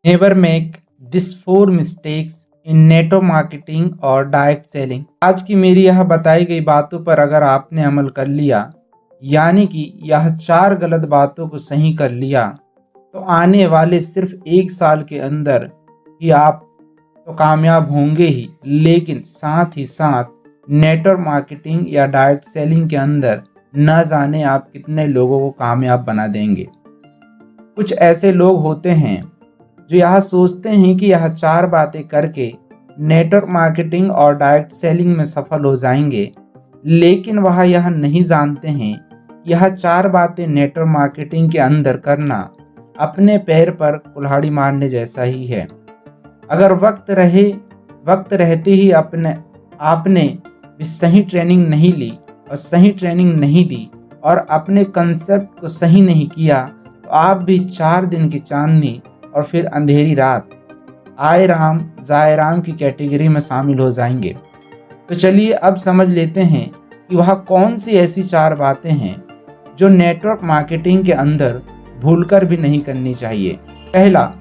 Never make this four mistakes in network marketing और direct selling. आज की मेरी यह बताई गई बातों पर अगर आपने अमल कर लिया, यानी कि यह 4 गलत बातों को सही कर लिया, तो आने वाले सिर्फ 1 साल के अंदर ही आप तो कामयाब होंगे ही, लेकिन साथ ही साथ नेटवर्क मार्केटिंग या डायरेक्ट सेलिंग के अंदर न जाने आप कितने लोगों को कामयाब बना देंगे। कुछ ऐसे लोग होते हैं जो यह सोचते हैं कि यह 4 बातें करके नेटवर्क मार्केटिंग और डायरेक्ट सेलिंग में सफल हो जाएंगे, लेकिन वह यह नहीं जानते हैं कि यह 4 बातें नेटवर्क मार्केटिंग के अंदर करना अपने पैर पर कुल्हाड़ी मारने जैसा ही है। अगर वक्त रहते ही आपने भी सही ट्रेनिंग नहीं ली और सही ट्रेनिंग नहीं दी और अपने कंसेप्ट को सही नहीं किया, तो आप भी 4 दिन की चांदनी और फिर अंधेरी रात आए राम जाए राम की कैटेगरी में शामिल हो जाएंगे। तो चलिए अब समझ लेते हैं कि वह कौन सी ऐसी 4 बातें हैं जो नेटवर्क मार्केटिंग के अंदर भूलकर भी नहीं करनी चाहिए। पहला,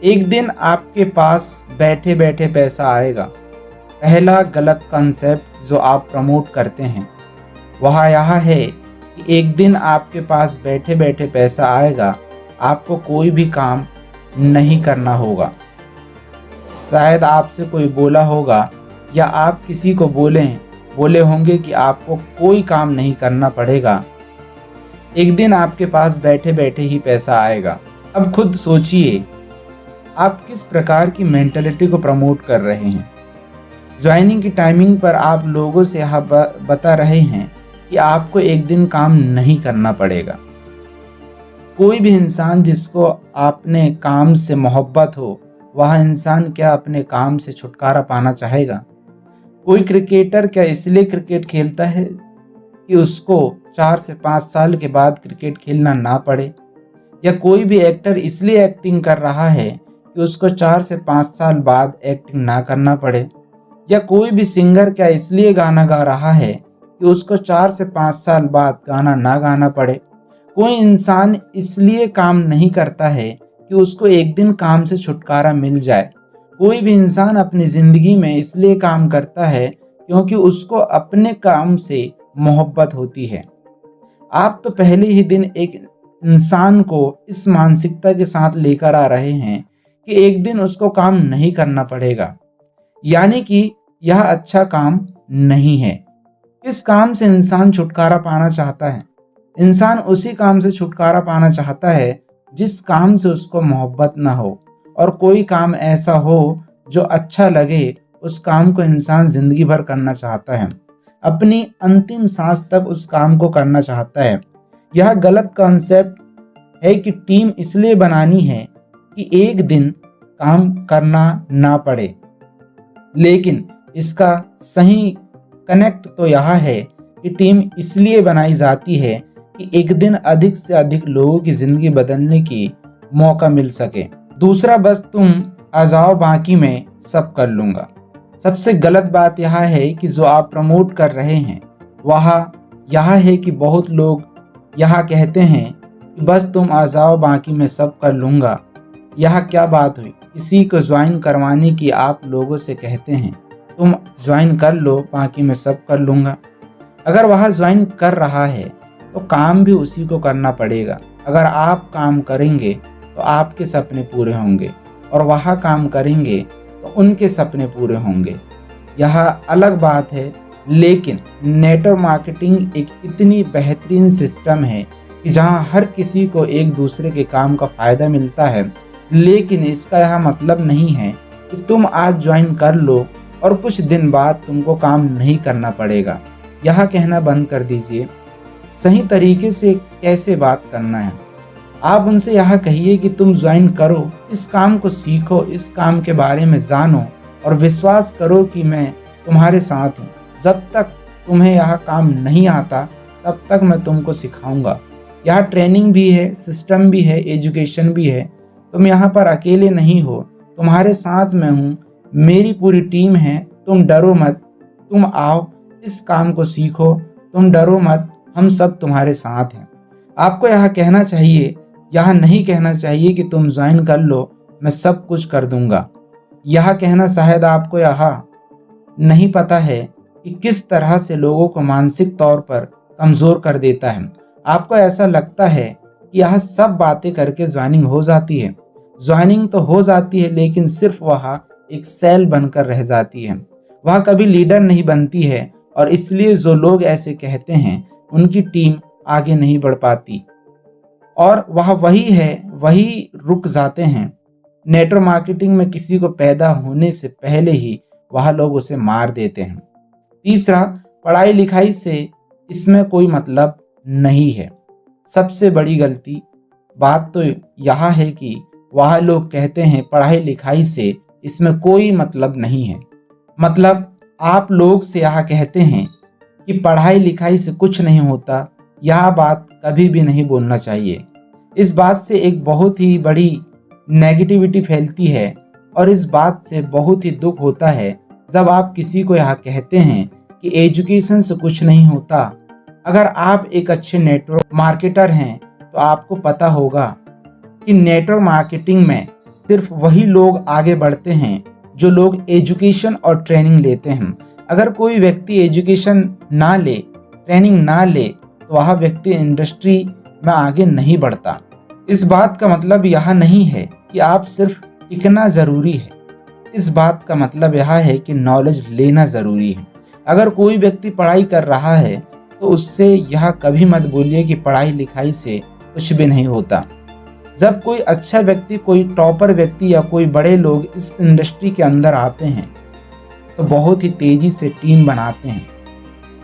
एक दिन आपके पास बैठे बैठे पैसा आएगा। पहला गलत कंसेप्ट जो आप प्रमोट करते हैं वह यह है कि एक दिन आपके पास बैठे बैठे पैसा आएगा, आपको कोई भी काम नहीं करना होगा। शायद आपसे कोई बोला होगा या आप किसी को बोले होंगे कि आपको कोई काम नहीं करना पड़ेगा, एक दिन आपके पास बैठे बैठे ही पैसा आएगा। अब खुद सोचिए आप किस प्रकार की मेंटलिटी को प्रमोट कर रहे हैं। ज्वाइनिंग की टाइमिंग पर आप लोगों से यह बता रहे हैं कि आपको एक दिन काम नहीं करना पड़ेगा। कोई भी इंसान जिसको अपने काम से मोहब्बत हो, वह इंसान क्या अपने काम से छुटकारा पाना चाहेगा? कोई क्रिकेटर क्या इसलिए क्रिकेट खेलता है कि उसको 4 से 5 साल के बाद क्रिकेट खेलना ना पड़े? या कोई भी एक्टर इसलिए एक्टिंग कर रहा है कि उसको 4 से 5 साल बाद एक्टिंग ना करना पड़े? या कोई भी सिंगर क्या इसलिए गाना गा रहा है कि उसको 4 से 5 साल बाद गाना ना गाना पड़े? कोई इंसान इसलिए काम नहीं करता है कि उसको एक दिन काम से छुटकारा मिल जाए। कोई भी इंसान अपनी ज़िंदगी में इसलिए काम करता है क्योंकि उसको अपने काम से मोहब्बत होती है। आप तो पहले ही दिन एक इंसान को इस मानसिकता के साथ लेकर आ रहे हैं कि एक दिन उसको काम नहीं करना पड़ेगा, यानी कि यह अच्छा काम नहीं है। इस काम से इंसान छुटकारा पाना चाहता है। इंसान उसी काम से छुटकारा पाना चाहता है जिस काम से उसको मोहब्बत ना हो, और कोई काम ऐसा हो जो अच्छा लगे, उस काम को इंसान जिंदगी भर करना चाहता है, अपनी अंतिम सांस तक उस काम को करना चाहता है। यह गलत कॉन्सेप्ट है कि टीम इसलिए बनानी है कि एक दिन काम करना ना पड़े, लेकिन इसका सही कनेक्ट तो यह है कि टीम इसलिए बनाई जाती है कि एक दिन अधिक से अधिक लोगों की जिंदगी बदलने की मौका मिल सके। दूसरा, बस तुम आ जाओ बाकी मैं सब कर लूँगा। सबसे गलत बात यह है कि जो आप प्रमोट कर रहे हैं वह यह है कि बहुत लोग यह कहते हैं कि बस तुम आ जाओ बाकी मैं सब कर लूँगा। यह क्या बात हुई? किसी को ज्वाइन करवाने की आप लोगों से कहते हैं तुम ज्वाइन कर लो बाकी मैं सब कर लूँगा। अगर वह ज्वाइन कर रहा है तो काम भी उसी को करना पड़ेगा। अगर आप काम करेंगे तो आपके सपने पूरे होंगे, और वह काम करेंगे तो उनके सपने पूरे होंगे। यह अलग बात है, लेकिन नेटवर्क मार्केटिंग एक इतनी बेहतरीन सिस्टम है कि जहां हर किसी को एक दूसरे के काम का फ़ायदा मिलता है, लेकिन इसका यह मतलब नहीं है कि तुम आज ज्वाइन कर लो और कुछ दिन बाद तुमको काम नहीं करना पड़ेगा। यह कहना बंद कर दीजिए। सही तरीके से कैसे बात करना है, आप उनसे यह कहिए कि तुम ज्वाइन करो, इस काम को सीखो, इस काम के बारे में जानो और विश्वास करो कि मैं तुम्हारे साथ हूँ। जब तक तुम्हें यह काम नहीं आता तब तक मैं तुमको सिखाऊंगा। यह ट्रेनिंग भी है, सिस्टम भी है, एजुकेशन भी है। तुम यहाँ पर अकेले नहीं हो, तुम्हारे साथ मैं हूँ, मेरी पूरी टीम है। तुम डरो मत, तुम आओ, इस काम को सीखो, तुम डरो मत, हम सब तुम्हारे साथ हैं। आपको यह कहना चाहिए, यह नहीं कहना चाहिए कि तुम ज्वाइन कर लो मैं सब कुछ कर दूंगा। यह कहना शायद आपको यह नहीं पता है कि किस तरह से लोगों को मानसिक तौर पर कमज़ोर कर देता है। आपको ऐसा लगता है कि यह सब बातें करके ज्वाइनिंग हो जाती है। ज्वाइनिंग तो हो जाती है, लेकिन सिर्फ वह एक सेल बनकर रह जाती है। वह कभी लीडर नहीं बनती है और इसलिए जो लोग ऐसे कहते हैं उनकी टीम आगे नहीं बढ़ पाती और वह वही रुक जाते हैं। नेटवर्क मार्केटिंग में किसी को पैदा होने से पहले ही वह लोग उसे मार देते हैं। तीसरा, पढ़ाई लिखाई से इसमें कोई मतलब नहीं है। सबसे बड़ी गलती बात तो यह है कि वह लोग कहते हैं पढ़ाई लिखाई से इसमें कोई मतलब नहीं है। मतलब आप लोग से यह कहते हैं कि पढ़ाई लिखाई से कुछ नहीं होता, यह बात कभी भी नहीं बोलना चाहिए। इस बात से एक बहुत ही बड़ी नेगेटिविटी फैलती है और इस बात से बहुत ही दुख होता है जब आप किसी को यह कहते हैं कि एजुकेशन से कुछ नहीं होता। अगर आप एक अच्छे नेटवर्क मार्केटर हैं तो आपको पता होगा कि नेटवर्क मार्केटिंग में सिर्फ वही लोग आगे बढ़ते हैं जो लोग एजुकेशन और ट्रेनिंग लेते हैं। अगर कोई व्यक्ति एजुकेशन ना ले, ट्रेनिंग ना ले, तो वह व्यक्ति इंडस्ट्री में आगे नहीं बढ़ता। इस बात का मतलब यह नहीं है कि आप सिर्फ टिकना ज़रूरी है। इस बात का मतलब यह है कि नॉलेज लेना ज़रूरी है। अगर कोई व्यक्ति पढ़ाई कर रहा है तो उससे यह कभी मत बोलिए कि पढ़ाई लिखाई से कुछ भी नहीं होता। जब कोई अच्छा व्यक्ति, कोई टॉपर व्यक्ति या कोई बड़े लोग इस इंडस्ट्री के अंदर आते हैं तो बहुत ही तेज़ी से टीम बनाते हैं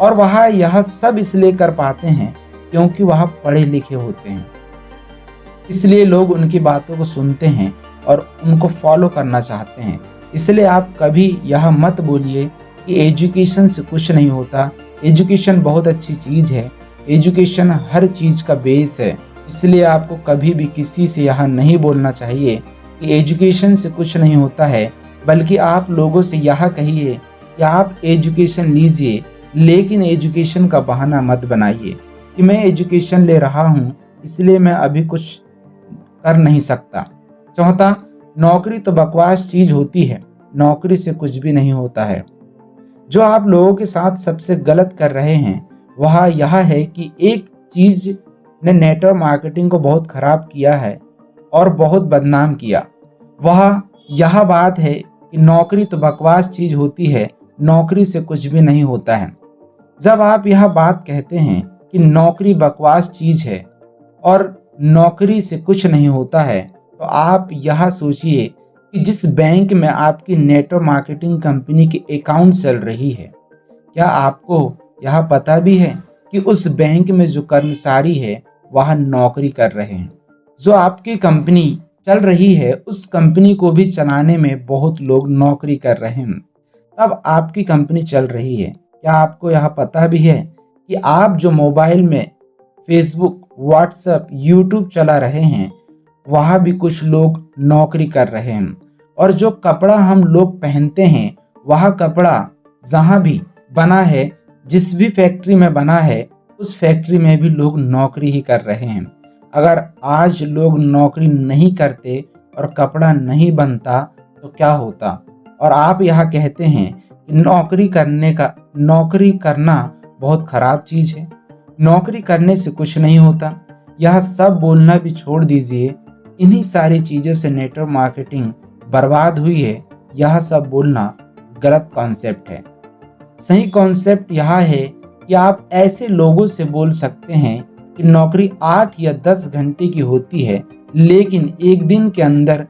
और वह यह सब इसलिए कर पाते हैं क्योंकि वह पढ़े लिखे होते हैं। इसलिए लोग उनकी बातों को सुनते हैं और उनको फॉलो करना चाहते हैं। इसलिए आप कभी यह मत बोलिए कि एजुकेशन से कुछ नहीं होता। एजुकेशन बहुत अच्छी चीज़ है। एजुकेशन हर चीज़ का बेस है। इसलिए आपको कभी भी किसी से यह नहीं बोलना चाहिए कि एजुकेशन से कुछ नहीं होता है, बल्कि आप लोगों से यह कहिए कि आप एजुकेशन लीजिए, लेकिन एजुकेशन का बहाना मत बनाइए कि मैं एजुकेशन ले रहा हूँ इसलिए मैं अभी कुछ कर नहीं सकता। चौथा, नौकरी तो बकवास चीज़ होती है। नौकरी से कुछ भी नहीं होता है। जो आप लोगों के साथ सबसे गलत कर रहे हैं वह यह है कि एक चीज़ ने नेटवर्क मार्केटिंग को बहुत ख़राब किया है और बहुत बदनाम किया। वह यह बात है कि नौकरी तो बकवास चीज़ होती है, नौकरी से कुछ भी नहीं होता है। जब आप यह बात कहते हैं कि नौकरी बकवास चीज़ है और नौकरी से कुछ नहीं होता है, तो आप यह सोचिए कि जिस बैंक में आपकी नेटवर्क मार्केटिंग कंपनी की अकाउंट चल रही है, क्या आपको यह पता भी है कि उस बैंक में जो कर्मचारी है वह नौकरी कर रहे हैं? जो आपकी कंपनी चल रही है उस कंपनी को भी चलाने में बहुत लोग नौकरी कर रहे हैं, तब आपकी कंपनी चल रही है। क्या आपको यह पता भी है कि आप जो मोबाइल में फेसबुक, व्हाट्सएप, यूट्यूब चला रहे हैं वहाँ भी कुछ लोग नौकरी कर रहे हैं। और जो कपड़ा हम लोग पहनते हैं वह कपड़ा जहाँ भी बना है, जिस भी फैक्ट्री में बना है, उस फैक्ट्री में भी लोग नौकरी ही कर रहे हैं। अगर आज लोग नौकरी नहीं करते और कपड़ा नहीं बनता तो क्या होता? और आप यह कहते हैं कि नौकरी करना बहुत ख़राब चीज़ है, नौकरी करने से कुछ नहीं होता। यह सब बोलना भी छोड़ दीजिए। इन्हीं सारी चीज़ों से नेटवर्क मार्केटिंग बर्बाद हुई है। यह सब बोलना गलत कॉन्सेप्ट है। सही कॉन्सेप्ट यह है कि आप ऐसे लोगों से बोल सकते हैं कि नौकरी 8 या 10 घंटे की होती है, लेकिन एक दिन के अंदर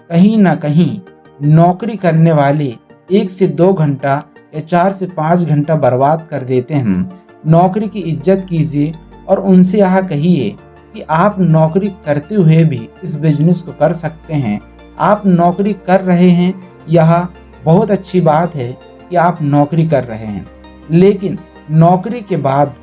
कहीं ना कहीं नौकरी करने वाले 1 से 2 घंटा या 4 से 5 घंटा बर्बाद कर देते हैं। नौकरी की इज्जत कीजिए और उनसे यह कहिए कि आप नौकरी करते हुए भी इस बिजनेस को कर सकते हैं। आप नौकरी कर रहे हैं, यह बहुत अच्छी बात है कि आप नौकरी कर रहे हैं, लेकिन नौकरी के बाद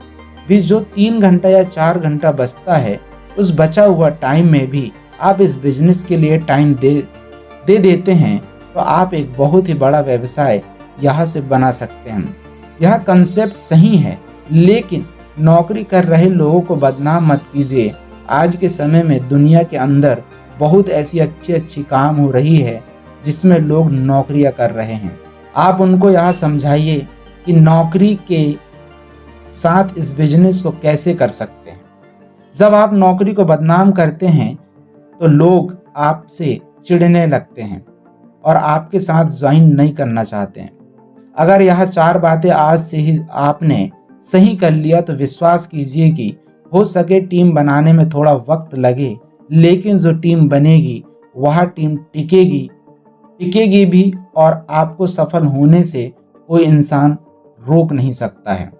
भी जो 3 घंटा या 4 घंटा बचता है, उस बचा हुआ टाइम में भी आप इस बिजनेस के लिए टाइम दे देते हैं, तो आप एक बहुत ही बड़ा व्यवसाय यहाँ से बना सकते हैं। यह कंसेप्ट सही है, लेकिन नौकरी कर रहे लोगों को बदनाम मत कीजिए। आज के समय में दुनिया के अंदर बहुत ऐसी अच्छी अच्छी काम हो रही है जिसमें लोग नौकरियां कर रहे हैं। आप उनको यह समझाइए कि नौकरी के साथ इस बिजनेस को कैसे कर सकते हैं। जब आप नौकरी को बदनाम करते हैं तो लोग आपसे चिढ़ने लगते हैं और आपके साथ ज्वाइन नहीं करना चाहते हैं। अगर यह 4 बातें आज से ही आपने सही कर लिया तो विश्वास कीजिए कि हो सके टीम बनाने में थोड़ा वक्त लगे, लेकिन जो टीम बनेगी वह टीम टिकेगी भी और आपको सफल होने से कोई इंसान रोक नहीं सकता है।